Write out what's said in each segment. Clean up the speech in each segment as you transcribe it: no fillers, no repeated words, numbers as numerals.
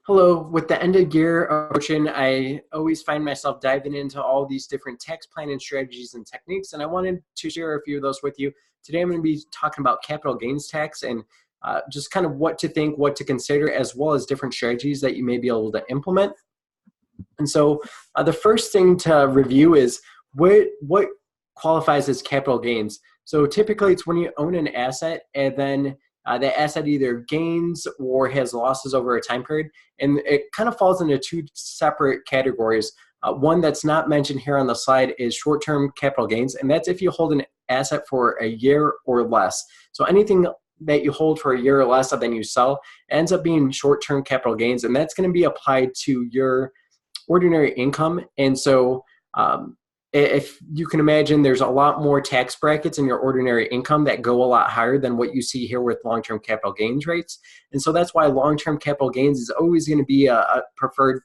Hello. With the end of year approaching, I always find myself diving into all these different tax planning strategies and techniques, and I wanted to share a few of those with you. Today, I'm going to be talking about capital gains tax and just kind of what to think, what to consider, as well as different strategies that you may be able to implement. And so, the first thing to review is what qualifies as capital gains. So typically, it's when you own an asset and then that asset either gains or has losses over a time period, and it kind of falls into two separate categories. One that's not mentioned here on the slide is short-term capital gains, and that's if you hold an asset for a year or less. So anything that you hold for a year or less and then you sell ends up being short-term capital gains, and that's going to be applied to your ordinary income. And so if you can imagine, there's a lot more tax brackets in your ordinary income that go a lot higher than what you see here with long-term capital gains rates. And so that's why long-term capital gains is always going to be a preferred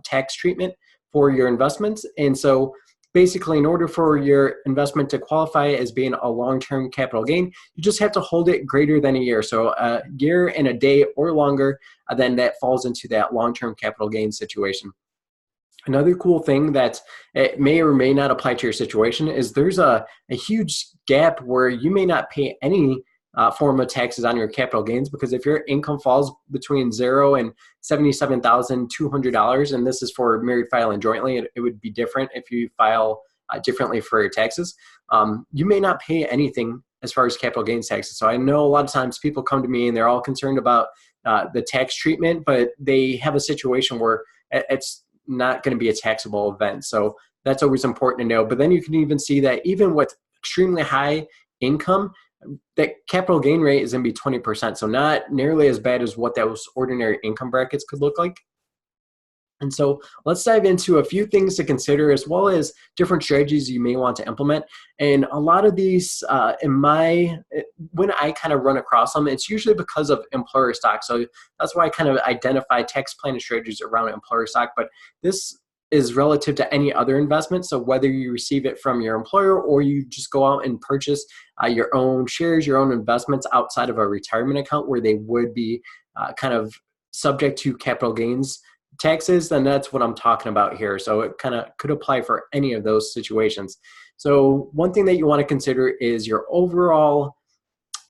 tax treatment for your investments. And so basically, in order for your investment to qualify as being a long-term capital gain, you just have to hold it greater than a year. So a year and a day or longer, then that falls into that long-term capital gain situation. Another cool thing that it may or may not apply to your situation is there's a huge gap where you may not pay any form of taxes on your capital gains, because if your income falls between $0 and $77,200, and this is for married filing jointly, it would be different if you file differently for your taxes, you may not pay anything as far as capital gains taxes. So I know a lot of times people come to me and they're all concerned about the tax treatment, but they have a situation where it's not going to be a taxable event. So that's always important to know. But then you can even see that even with extremely high income, that capital gain rate is going to be 20%. So not nearly as bad as what those ordinary income brackets could look like. And so let's dive into a few things to consider, as well as different strategies you may want to implement. And a lot of these, when I kind of run across them, it's usually because of employer stock. So that's why I kind of identify tax planning strategies around employer stock. But this is relative to any other investment. So whether you receive it from your employer or you just go out and purchase your own shares, your own investments outside of a retirement account where they would be kind of subject to capital gains taxes, then that's what I'm talking about here. So it kind of could apply for any of those situations. So one thing that you want to consider is your overall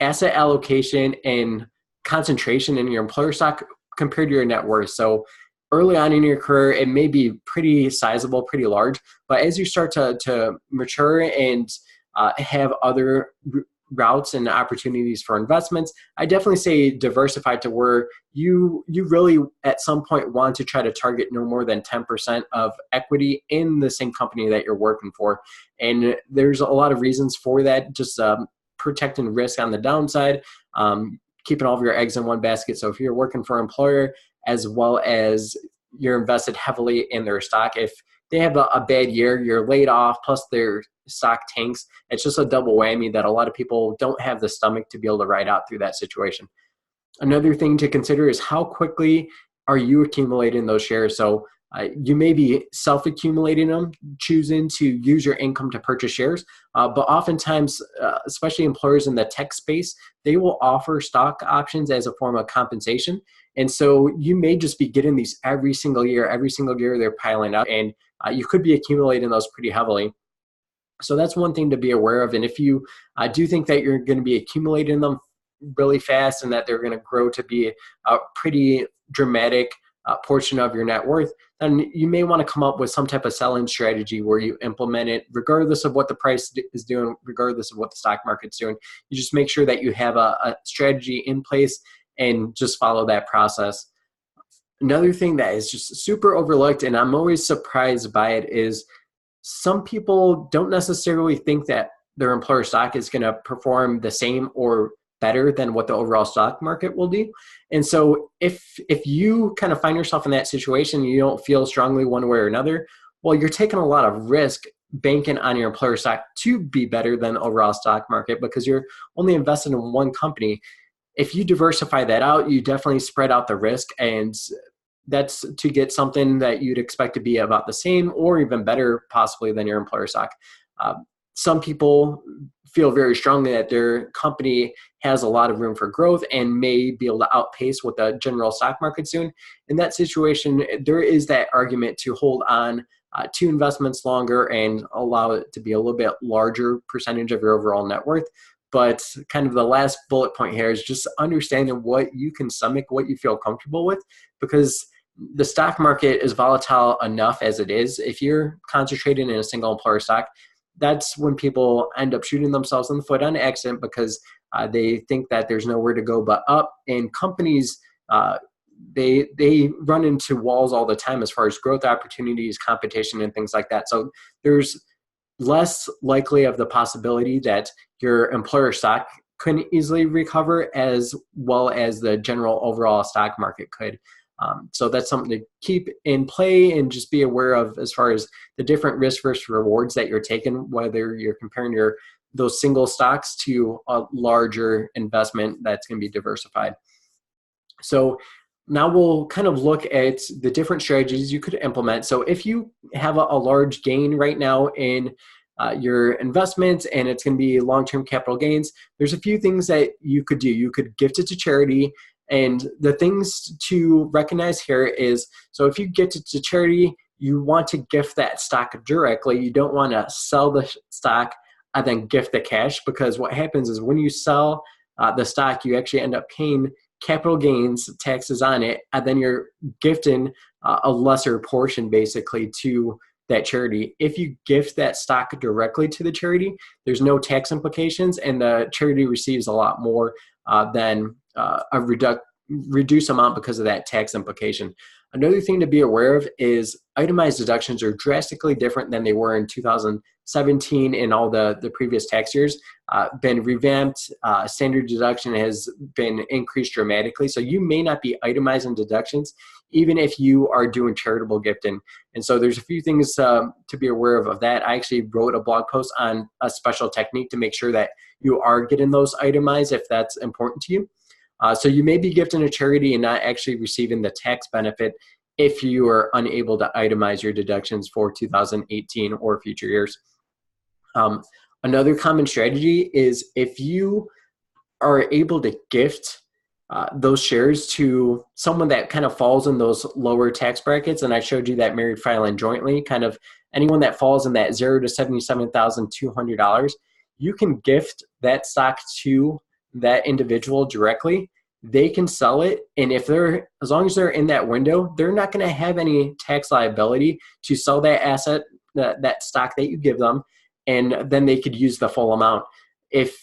asset allocation and concentration in your employer stock compared to your net worth. So early on in your career, it may be pretty sizable, pretty large, but as you start to mature and have other routes and opportunities for investments, I definitely say diversify to where you really at some point want to try to target no more than 10% of equity in the same company that you're working for. And there's a lot of reasons for that, just protecting risk on the downside, keeping all of your eggs in one basket. So if you're working for an employer as well as you're invested heavily in their stock, if they have a bad year, you're laid off, plus their stock tanks, it's just a double whammy that a lot of people don't have the stomach to be able to ride out through that situation. Another thing to consider is how quickly are you accumulating those shares. So you may be self-accumulating them, choosing to use your income to purchase shares, but oftentimes, especially employers in the tech space, they will offer stock options as a form of compensation. And so you may just be getting these every single year they're piling up, and you could be accumulating those pretty heavily. So that's one thing to be aware of. And if you do think that you're going to be accumulating them really fast and that they're going to grow to be a pretty dramatic portion of your net worth, then you may want to come up with some type of selling strategy where you implement it regardless of what the price is doing, regardless of what the stock market's doing. You just make sure that you have a strategy in place and just follow that process. Another thing that is just super overlooked, and I'm always surprised by it, is some people don't necessarily think that their employer stock is going to perform the same or better than what the overall stock market will do. And so if you kind of find yourself in that situation, you don't feel strongly one way or another, well, you're taking a lot of risk banking on your employer stock to be better than the overall stock market because you're only invested in one company. If you diversify that out, you definitely spread out the risk, and that's to get something that you'd expect to be about the same or even better possibly than your employer stock. some people feel very strongly that their company has a lot of room for growth and may be able to outpace what the general stock market's doing. In that situation, there is that argument to hold on to investments longer and allow it to be a little bit larger percentage of your overall net worth. But kind of the last bullet point here is just understanding what you can stomach, what you feel comfortable with, because the stock market is volatile enough as it is. If you're concentrated in a single employer stock, that's when people end up shooting themselves in the foot on accident, because they think that there's nowhere to go but up. And companies, they run into walls all the time as far as growth opportunities, competition, and things like that. So there's less likely of the possibility that your employer stock couldn't easily recover as well as the general overall stock market could. So that's something to keep in play and just be aware of as far as the different risk versus rewards that you're taking, whether you're comparing those single stocks to a larger investment that's going to be diversified. So now we'll kind of look at the different strategies you could implement. So if you have a large gain right now in your investments and it's going to be long-term capital gains, there's a few things that you could do. You could gift it to charity. And the things to recognize here is, so if you gift it to charity, you want to gift that stock directly. You don't want to sell the stock and then gift the cash, because what happens is when you sell the stock, you actually end up paying capital gains taxes on it, and then you're gifting a lesser portion basically to that charity. If you gift that stock directly to the charity, there's no tax implications, and the charity receives a lot more than a reduced amount because of that tax implication. Another thing to be aware of is itemized deductions are drastically different than they were in 2017 and all the previous tax years. Been revamped. Standard deduction has been increased dramatically. So you may not be itemizing deductions even if you are doing charitable gifting. And so there's a few things to be aware of that. I actually wrote a blog post on a special technique to make sure that you are getting those itemized if that's important to you. So you may be gifting a charity and not actually receiving the tax benefit if you are unable to itemize your deductions for 2018 or future years. Another common strategy is if you are able to gift those shares to someone that kind of falls in those lower tax brackets, and I showed you that married filing jointly, kind of anyone that falls in that $0 to $77,200, you can gift that stock to that individual directly. They can sell it, and if they're, as long as they're in that window, they're not going to have any tax liability to sell that asset, that stock that you give them, and then they could use the full amount. If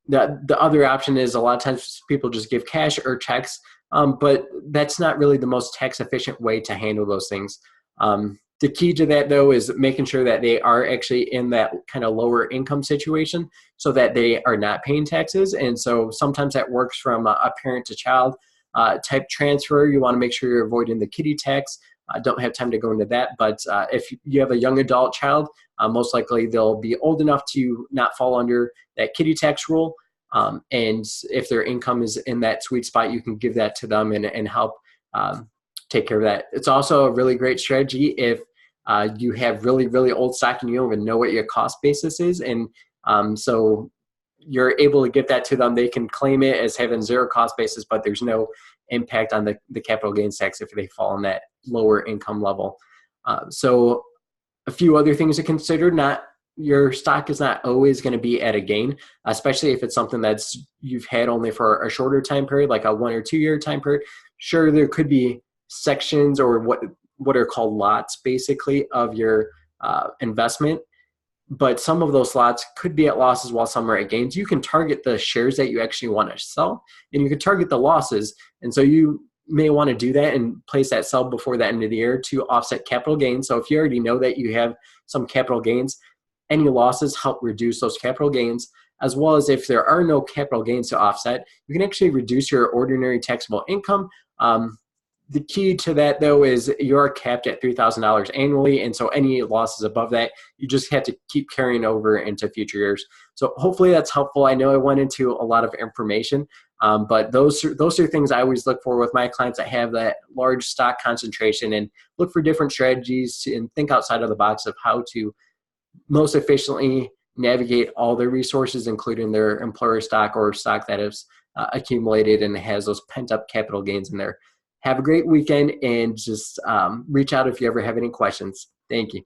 the other option is, a lot of times people just give cash or checks, but that's not really the most tax efficient way to handle those things. The key to that, though, is making sure that they are actually in that kind of lower income situation so that they are not paying taxes. And so sometimes that works from a parent to child type transfer. You want to make sure you're avoiding the kiddie tax. I don't have time to go into that, but if you have a young adult child, most likely they'll be old enough to not fall under that kiddie tax rule. And if their income is in that sweet spot, you can give that to them and help take care of that. It's also a really great strategy if you have really, really old stock and you don't even know what your cost basis is. And so you're able to give that to them. They can claim it as having zero cost basis, but there's no impact on the capital gains tax if they fall in that lower income level. So a few other things to consider: your stock is not always going to be at a gain, especially if it's something that's you've had only for a shorter time period, like a 1 or 2 year time period. Sure, there could be sections or what are called lots basically of your investment, but some of those lots could be at losses while some are at gains. You can target the shares that you actually want to sell, and you can target the losses. And so you may want to do that and place that sell before the end of the year to offset capital gains. So if you already know that you have some capital gains, any losses help reduce those capital gains, as well as if there are no capital gains to offset, you can actually reduce your ordinary taxable income. The key to that, though, is you're capped at $3,000 annually, and so any losses above that, you just have to keep carrying over into future years. So hopefully that's helpful. I know I went into a lot of information, but those are things I always look for with my clients that have that large stock concentration, and look for different strategies and think outside of the box of how to most efficiently navigate all their resources, including their employer stock or stock that has accumulated and has those pent up capital gains in there. Have a great weekend, and just reach out if you ever have any questions. Thank you.